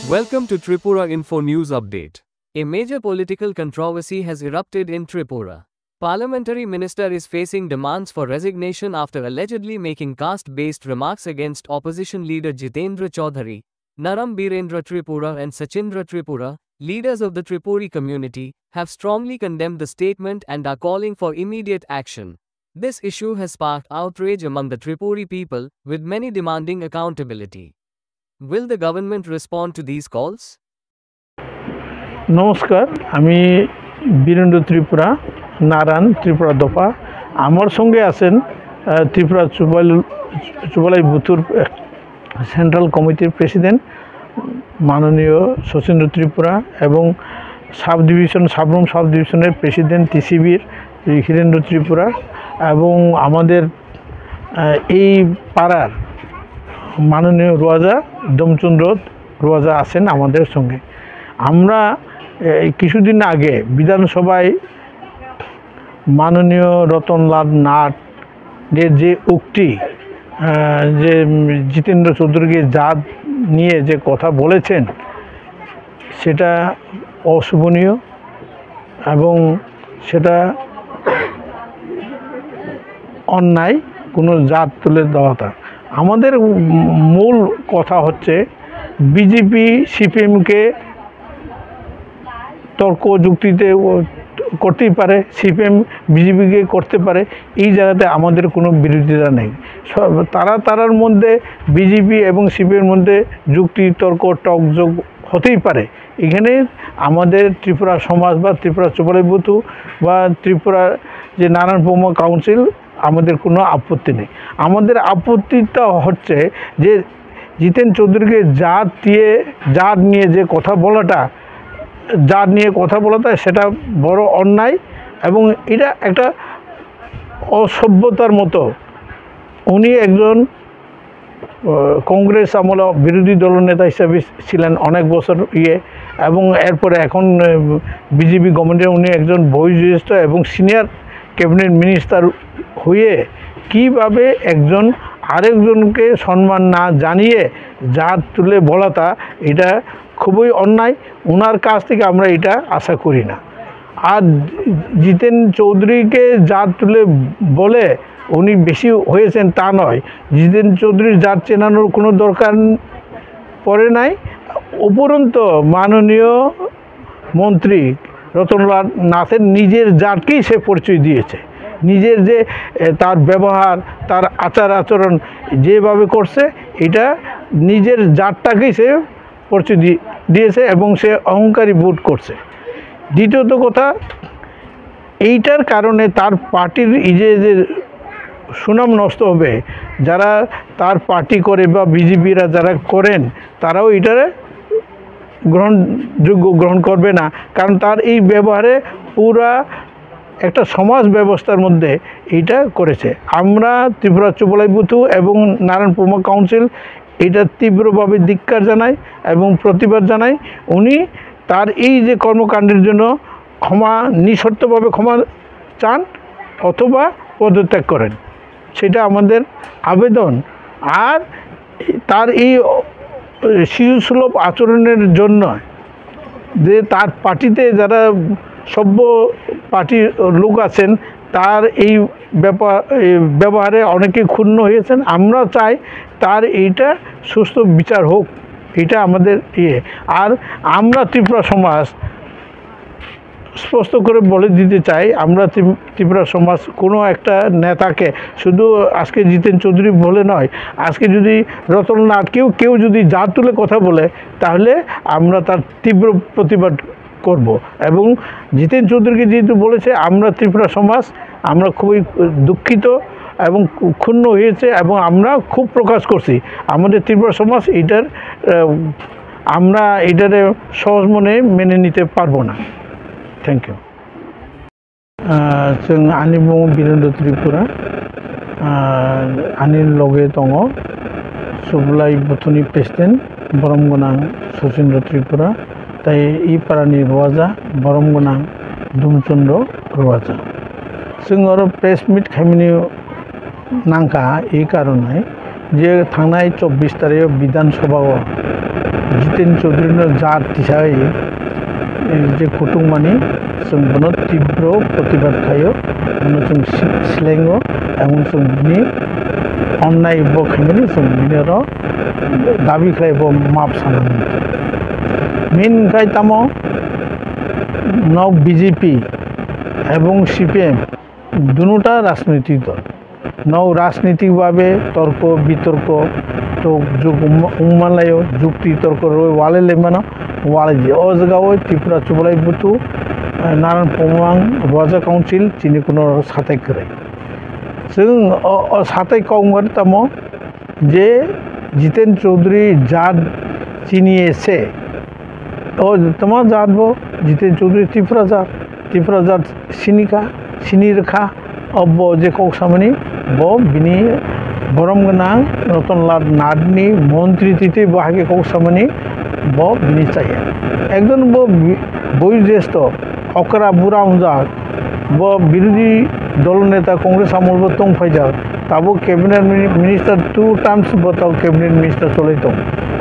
Welcome to Tripura Info News Update. A major political controversy has erupted in Tripura. Parliamentary minister is facing demands for resignation after allegedly making caste-based remarks against opposition leader Jitendra Chaudhary. Naram Birendra Tripura and Sachindra Tripura, leaders of the Tripuri community, have strongly condemned the statement and are calling for immediate action. This issue has sparked outrage among the Tripuri people, with many demanding accountability. Will the government respond to these calls? নমস্কার, আমি বীরেন্দ্র ত্রিপুরা, নারায়ণ ত্রিপুরা দফা। আমার সঙ্গে আছেন Tripura চুবালাই বুথুর central কমিটির president মাননীয় শচীন্দ্র ত্রিপুরা এবং Sabroom sub ডিভিশনের প্রেসিডেন্ট টিসিবির হীরেন্দ্র ত্রিপুরা এবং আমাদের এই পাড়ার মাননীয় রোয়াজা দমচন্দ্র রোয়াজা আছেন আমাদের সঙ্গে। আমরা কিছুদিন আগে বিধানসভায় মাননীয় রতনলাল নাথের যে উক্তি, যে জিতেন্দ্র চৌধুরীকে জাত নিয়ে যে কথা বলেছেন, সেটা অশোভনীয় এবং সেটা অন্যায়, কোনো জাত তুলে দেওয়াটা। আমাদের মূল কথা হচ্ছে বিজেপি সিপিএমকে তর্ক যুক্তিতে করতেই পারে, সিপিএম বিজেপিকে করতে পারে, এই জায়গাতে আমাদের কোনো বিরোধিতা নেই। তারার মধ্যে বিজেপি এবং সিপিএমের মধ্যে যুক্তি তর্ক টকযোগ হতেই পারে। এখানে আমাদের ত্রিপুরা সমাজ বা ত্রিপুরা চুবালাই বুথ বা ত্রিপুরা যে নারায়ণপুর কাউন্সিল, আমাদের কোনো আপত্তি নেই। আমাদের আপত্তিটা হচ্ছে যে জিতেন চৌধুরীকে জাত নিয়ে যে কথা বলাটা, সেটা বড় অন্যায় এবং এটা একটা অসভ্যতার মতো। উনি একজন কংগ্রেস আমলে বিরোধী দলনেতা হিসাবে ছিলেন অনেক বছর এবং এরপরে এখন বিজেপি গভর্নমেন্টে উনি একজন বয়োজ্যেষ্ঠ এবং সিনিয়র ক্যাবিনেট মিনিস্টার হয়ে কীভাবে একজন আরেকজনকে সম্মান না জানিয়ে জাত তুলে বলাটা, এটা খুবই অন্যায়। ওনার কাছ থেকে আমরা এটা আশা করি না। আর জিতেন চৌধুরীকে জাত তুলে বলে উনি বেশি হয়েছেন তা নয়। জিতেন চৌধুরীর জাত চেনানোর কোনো দরকার পড়ে নাই। উপরন্ত মাননীয় মন্ত্রী রতনলাল নাথের নিজের জাতকেই সে পরিচয় দিয়েছে। নিজের যে তার ব্যবহার, তার আচার আচরণ যেভাবে করছে, এটা নিজের জাতটাকেই সে পরিচয় দিয়েছে এবং সে অহংকারী বোধ করছে। দ্বিতীয়ত কথা, এইটার কারণে তার পার্টির যে সুনাম নষ্ট হবে। যারা তার পার্টি করে বা বিজেপিরা যারা করেন, তারাও এটার গ্রহণ করবে না, কারণ তার এই ব্যবহারে পুরা একটা সমাজ ব্যবস্থার মধ্যে এইটা করেছে। আমরা ত্রিপুরা চুবালাই বুথ এবং নারায়ণপুর কাউন্সিল এটা তীব্রভাবে ধিক্কার জানাই এবং প্রতিবাদ জানাই। উনি তার এই যে কর্মকাণ্ডের জন্য নিঃশর্তভাবে ক্ষমা চান অথবা পদত্যাগ করেন, সেটা আমাদের আবেদন। আর তার এই শিশুসুলভ আচরণের জন্য যে তার পার্টিতে যারা সভ্য পার্টির লোক আছেন, তার এই ব্যবহারে অনেকে ক্ষুণ্ণ হয়েছেন। আমরা চাই তার এইটা সুস্থ বিচার হোক, এটা আমাদের আর আমরা ত্রিপুরা সমাজ স্পষ্ট করে বলে দিতে চাই, আমরা ত্রিপুরা সমাজ কোনো একটা নেতাকে শুধু আজকে জিতেন চৌধুরী বলে নয়, আজকে যদি রতনলাল কেউ যদি জাত তুলে কথা বলে, তাহলে আমরা তার তীব্র প্রতিবাদ করব। এবং জিতেন চৌধুরীকে যেহেতু বলেছে, আমরা ত্রিপুরা সমাজ আমরা খুবই দুঃখিত এবং ক্ষুণ্ণ হয়েছে এবং আমরা খুব প্রকাশ করছি আমাদের ত্রিপুরা সমাজ আমরা এটারে সহজ মনে মেনে নিতে পারবো না। Thank you. जों आंनि मुं बीरेन्द्र त्रिपुरा, आंनि लगे दङ चुबालाई बुथनि प्रेसिडेन्ट बरमगोनां सचीन्द्र त्रिपुरा, ताई इ पारानि रवाजा बरमगोनां दमचन्द्र रवाजा। जों आरो प्रेस मिट खालामनो नांखा, এই কারণে যে थांनाय 24 तारिख विधानसभा जितेन चौधरी जार तिसाय जे कुटुंबानी जों बनो तीव्र प्रतिबाद खायो बनो जों सिलेंगो एवं जों बिनि अन्नाय बखायमानि जों बिनि दाबि खालायबो माफ सानानै मेन खाय तामो नाव बीजेपी एवं सीपीएम दुनुटा राजनैतिक दल नाव राजनीतिक भावे तर्क वितर्क तो जो उमालायो जुक्ति तर्क वाले लेमानो वाले जी ओ जगह त्रिपुरा चुबलाई बुतु नारायण पमां राजा काउंसिल चिनी कुनो साथाय करे जों साथाय काउंगार तामो जे जितेन चौधरी जात चिनी एसे ओ तमा जात बो जितेन चौधरी त्रिपुरा जात सिनिका सिनी रेखा अब जे कौसामनी बो बिनी बरम गना रतनलाल नाथनी मंत्री तिथि बाहागे कौसामनी बो बिनी चाहिए एकदम बो बयोज्येष्ठ अकरा बुरा उजाक बो विरोधी दल नेता कांग्रेस आमल बो तंफायजाक ताबो कैबिनेट मिनिस्टार 2 टाइम्स बताओ कैबिनेट मिनिस्टार चले तो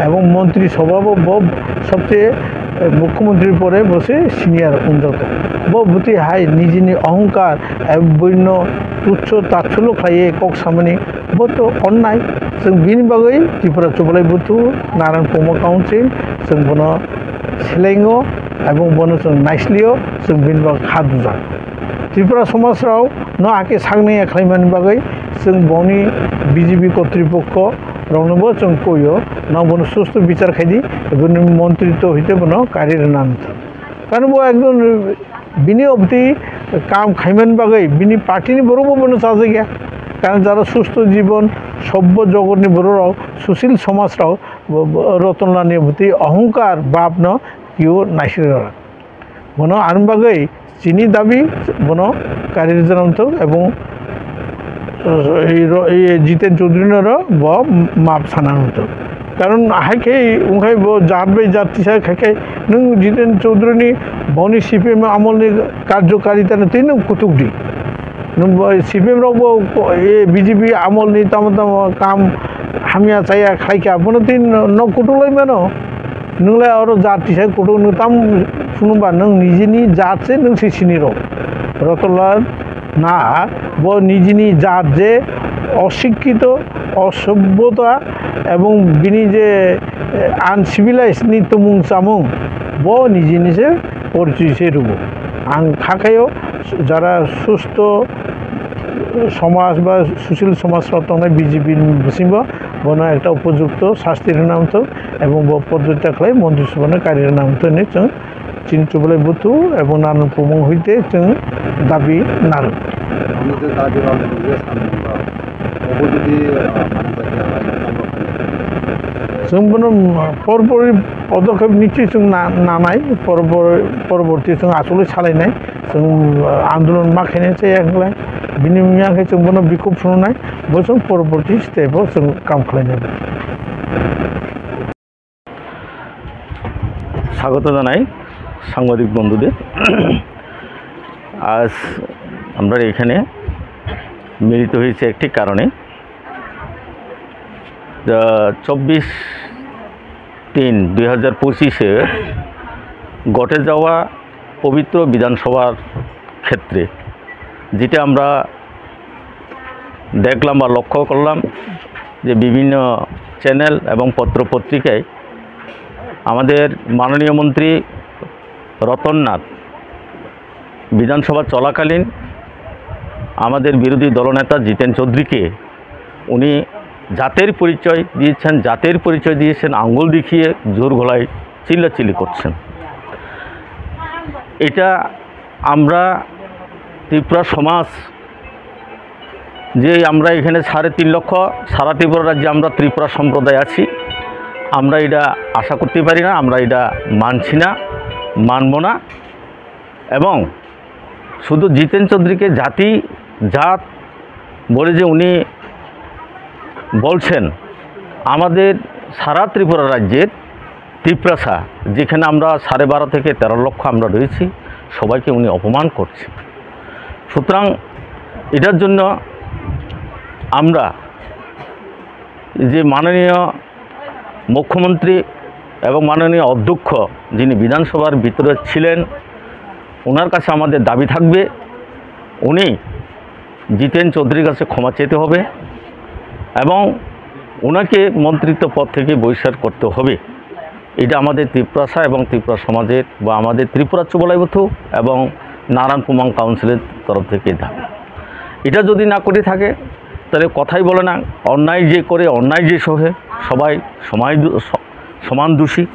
एवं मंत्री सभाबो बो सबसे मुख्यमंत्री पर बसे सिनियर उन्नत बो बुति हाई निजिनी अहंकार एवं बन्य तुच्छ ताच्छल्य खाइए कक सामने बो तो अन्नाय जों बिनि बागै त्रिपुरा चुबलाई बुथु नारायण पमा काउंसिल जों बनो सिलेंगो एवं बनो जों नाइस्लियो जों बिनि बागै खादुजा त्रिपुरा समाजराव न आके सांनाय खालामनायनि बागै जों बनि बीजेपी कर्तृपक्ष रंनोबो जों कयो ना बनो सुस्थ विचार खायदि बनो मंत्रित्व हইতে बनो कार्य नानत कारण बो एकदम बिनि अबति काम खाइमान बागै बिनि पार्टीनि बरोबो बनो साजे गया कारण যারা সুস্থ জীবন সভ্য জগৎনি বড়রাও সুশীল সমাজরাও রতনলালनि প্রতি অহংকার ভাবন কিও নাইসিরা বনো আরম বাগৈ চিনি দাবি বনো কারিজনন্ত এবং এই জিতেন চৌধুরীর ব মাপ সানানত कारण हाइखे उंखाय बो जातबै जातिसा खायखाय नों जितेन चौधरीनि बनि सीपीएम आमलनि कार्यकारिता तीन कुतुकदि नों सीपीएम रावबो बीजेपी आमलनि ताम काम हामिया चाया खायखा बनो तीन न कुटुलाय मानो नोंलाय आरो जातिसा कुटु नों ताम सुनुबा नों निजिनि जातसे नों सिसिनि र रतनलाल ना बो निजिनि जात जे अशिक्षित असभ्यता एवं बिनि जे आनसिविलाइज नि तमुं सामुं बो निजे निजे परिचय से रुबो आं खाखायो जरा सुस्थ समाज बा सुशील समाज रतनाय बीजेपी बिसिमबो बनो एक उपयुक्त शास्तिर नामथ एवं बो पदयात्रा खालाय मन्दिर सभानि कार्य नामथ ने जों चिन चुबलाई बुथु एवं नारायण पमां हইতে जों दाबि नारो जों बनो परपरि पदक्षेप निश्चय जों नानाय परवर्ती जों आसले सालायनाय जों आंदोलन माखायनाय जायाखै बिनि मियाखै जों बनो बिखौ फुनाय बो जों परवर्ती स्टेपाव जों काम खालायनाय स्वागत জানাই সাংবাদিক বন্ধুদের আজ আমরা এখানে মিলিত হয়েছে একটি কারণে 24/3/2025 ঘটে যাওয়া পবিত্র বিধানসভার ক্ষেত্রে যেটা আমরা দেখলাম বা লক্ষ্য করলাম যে বিভিন্ন চ্যানেল এবং পত্রপত্রিকায় আমাদের মাননীয় মন্ত্রী রতননাথ বিধানসভা চলাকালীন আমাদের বিরোধী দলনেতা জিতেন চৌধুরীকে উনি জাতের পরিচয় দিয়েছেন আঙ্গুল দেখিয়ে জোর গলায় চিল্লাচিল্লি করছেন এটা আমরা ত্রিপুরা সমাজ যে আমরা এখানে 3.5 লক্ষ সারা ত্রিপুরা রাজ্যে আমরা ত্রিপুরা সম্প্রদায় আছি আমরা এটা আশা করতে পারি না আমরা এটা মানছি না মানব না এবং শুধু জিতেন চৌধুরীকে জাত বলে যে উনি বলছেন আমাদের সারা ত্রিপুরা রাজ্যের ত্রিপ্রাসা যেখানে আমরা 12.5 থেকে 13 লক্ষ আমরা রয়েছি সবাইকে উনি অপমান করছেন সুতরাং এটার জন্য আমরা যে মাননীয় মুখ্যমন্ত্রী এবং মাননীয় অধ্যক্ষ যিনি বিধানসভার ভিতরে ছিলেন, ওনার কাছে আমাদের দাবি থাকবে উনি জিতেন চৌধুরীর কাছে ক্ষমা চেতে হবে এবং ওনাকে মন্ত্রিত্ব পদ থেকে বহিষ্কার করতে হবে। এটা আমাদের ত্রিপুরা এবং ত্রিপুরা সমাজের বা আমাদের ত্রিপুরা চুবলাইবথু এবং নারায়ণ কুমাং কাউন্সিলের তরফ থেকে দাবি। এটা যদি না করে থাকে তাহলে কথাই বলে না, অন্যায় যে করে অন্যায় যে সহে সবাই সমান দোষী।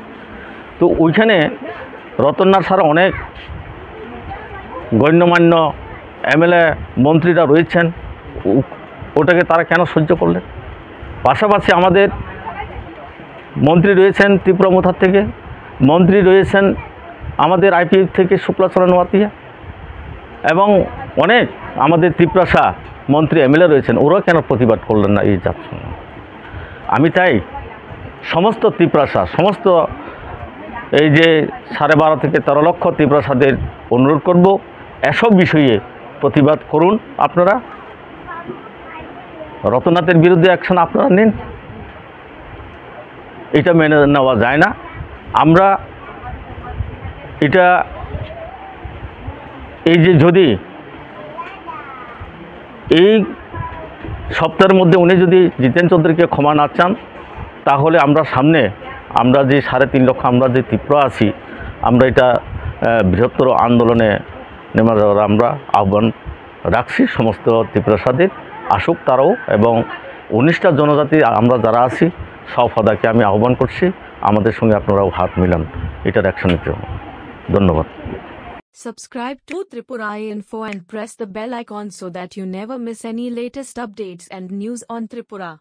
তো ওইখানে রতননাথ ছাড়া অনেক গণ্যমান্য এমএলএ মন্ত্রীরা রয়েছেন, ওটাকে তারা কেন সহ্য করলেন? পাশাপাশি আমাদের মন্ত্রী রয়েছেন ত্রিপুরা মুথার থেকে, মন্ত্রী রয়েছেন আমাদের আইপিএফ থেকে শুক্লাচরণ ওয়াতিয়া এবং অনেক আমাদের ত্রিপুরা মন্ত্রী এমএলএ রয়েছেন, ওরা কেন প্রতিবাদ করলেন না এই যাত্রা? আমি তাই সমস্ত ত্রিপুরা সমস্ত এই যে 12.5 থেকে 13 লক্ষ ত্রিপুরাদের অনুরোধ করব, এসব বিষয়ে প্রতিবাদ করুন। আপনারা রতননাথের বিরুদ্ধে অ্যাকশন আপনারা নিন, এটা মেনে নেওয়া যায় না। আমরা এটা এই যে যদি এই সপ্তাহের মধ্যে উনি যদি জিতেন চৌধুরীকে ক্ষমা না চান, তাহলে আমরা সামনে আমরা যে 3.5 লক্ষ আমরা যে ত্রিপুরা আছি, আমরা এটা বৃহত্তর আন্দোলনে নেমে যাওয়ার আমরা আহ্বান রাখছি। সমস্ত ত্রিপুরাসাদের আসুক তারাও, এবং 19টা জনজাতি আমরা যারা আছি সব সদাকে আমি আহ্বান করছি আমাদের সঙ্গে আপনারাও হাত মিলান, এটার অ্যাকশন নিতে হবে। ধন্যবাদ। Subscribe to Tripura Info and press the bell icon so that you never miss any latest updates and news on Tripura.